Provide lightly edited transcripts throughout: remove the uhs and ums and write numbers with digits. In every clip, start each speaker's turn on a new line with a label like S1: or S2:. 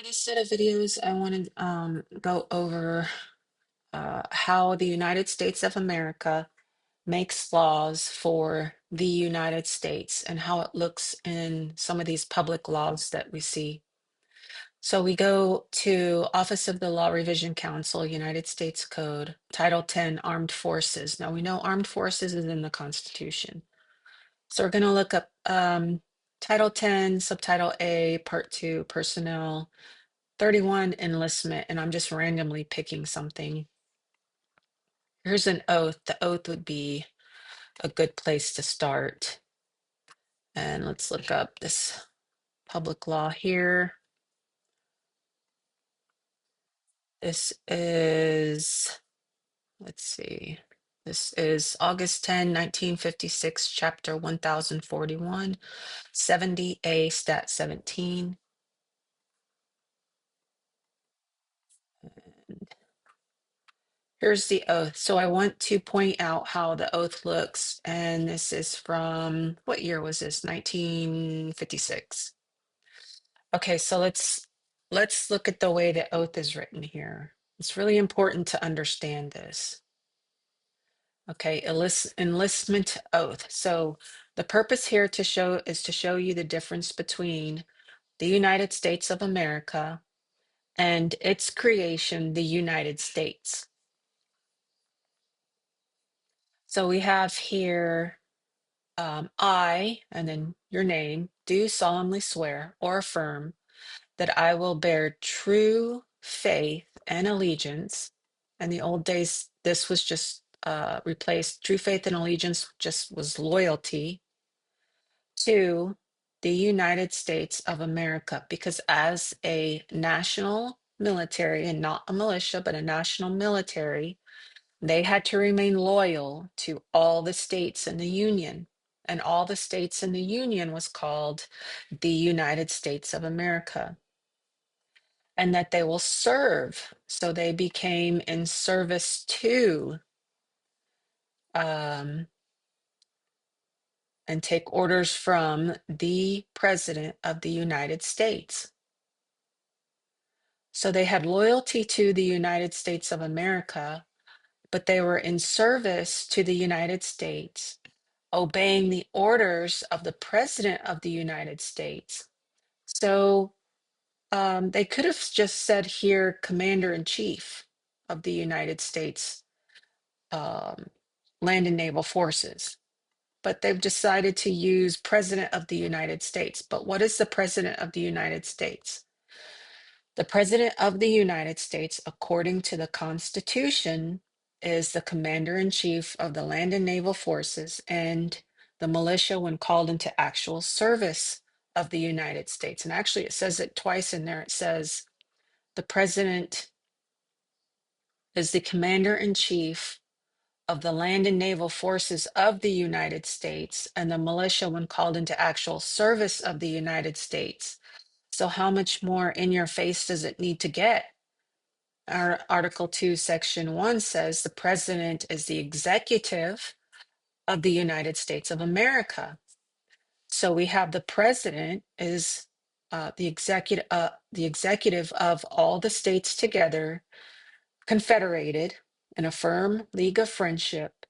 S1: For this set of videos, I want to go over how the United States of America makes laws for the United States and how it looks in some of these public laws that we see. So we go to Office of the Law Revision Council, United States Code, Title 10, Armed Forces. Now we know Armed Forces is in the Constitution. So we're going to look up Title 10, Subtitle A, Part 2, Personnel, 31 enlistment, and I'm just randomly picking something. Here's an oath. The oath would be a good place to start. And let's look up this public law here. This is, let's see, this is August 10, 1956, Chapter 1041, 70A, Stat 17. Here's the oath. So I want to point out how the oath looks. And this is from, what year was this? 1956. Okay, so let's look at the way the oath is written here. It's really important to understand this. Okay, enlistment oath. So the purpose here to show is to show you the difference between the United States of America and its creation, the United States. So we have here I, and then your name, do solemnly swear or affirm that I will bear true faith and allegiance. In the old days, this was just replaced. True faith and allegiance just was loyalty to the United States of America, because as a national military, and not a militia, but a national military, they had to remain loyal to all the states in the Union. And all the states in the Union was called the United States of America. And that they will serve. So they became in service to and take orders from the President of the United States. So they had loyalty to the United States of America, but they were in service to the United States, obeying the orders of the President of the United States. So they could have just said here, Commander in Chief of the United States Land and Naval Forces, but they've decided to use President of the United States. But what is the President of the United States? The President of the United States, according to the Constitution, is the Commander in Chief of the Land and Naval Forces and the militia when called into actual service of the United States. And actually, it says it twice in there. It says the President is the Commander in Chief of the Land and Naval Forces of the United States and the militia when called into actual service of the United States. So, how much more in your face does it need to get? Our Article 2, Section 1 says the president is the executive of the United States of America. So we have the president is the executive of all the states together, confederated in a firm league of friendship,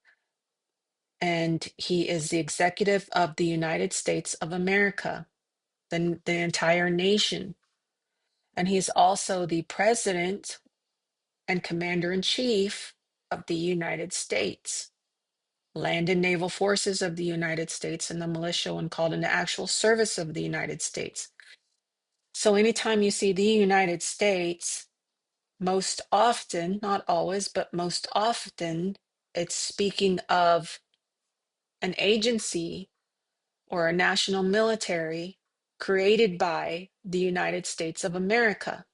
S1: and he is the executive of the United States of America, the entire nation. And he's also the president and commander in chief of the United States, Land and Naval Forces of the United States, and the militia when called into actual service of the United States. So anytime you see the United States, most often, not always, but most often, it's speaking of an agency or a national military created by the United States of America.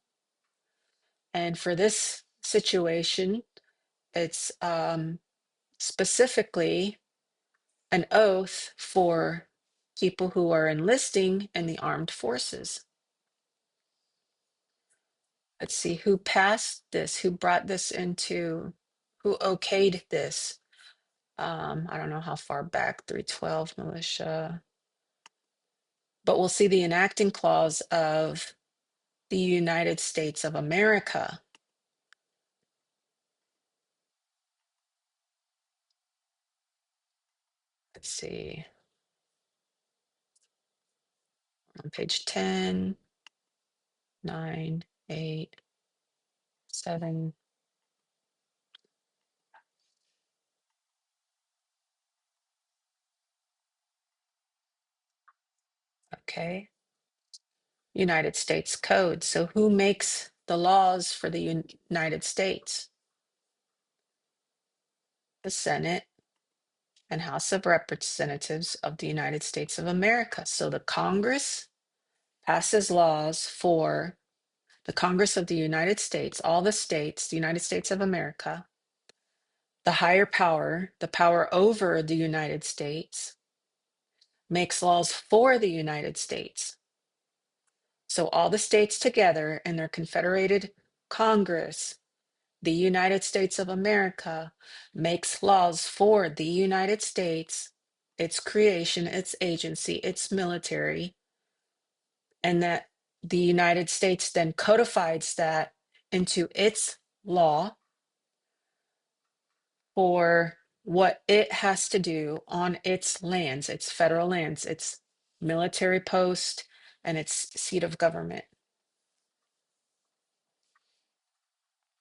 S1: And for this situation, it's specifically an oath for people who are enlisting in the armed forces. Let's see who passed this, who brought this into, who okayed this. I don't know how far back, 312 militia, but we'll see the enacting clause of the United States of America. Let's see, on page 10, 9, 8, 7. Okay. United States Code. So who makes the laws for the United States? The Senate and House of Representatives of the United States of America. So the Congress passes laws for the Congress of the United States, all the states, the United States of America, the higher power, the power over the United States, makes laws for the United States. So all the states together in their confederated Congress, the United States of America, makes laws for the United States, its creation, its agency, its military, and that the United States then codifies that into its law for what it has to do on its lands, its federal lands, its military post, and its seat of government.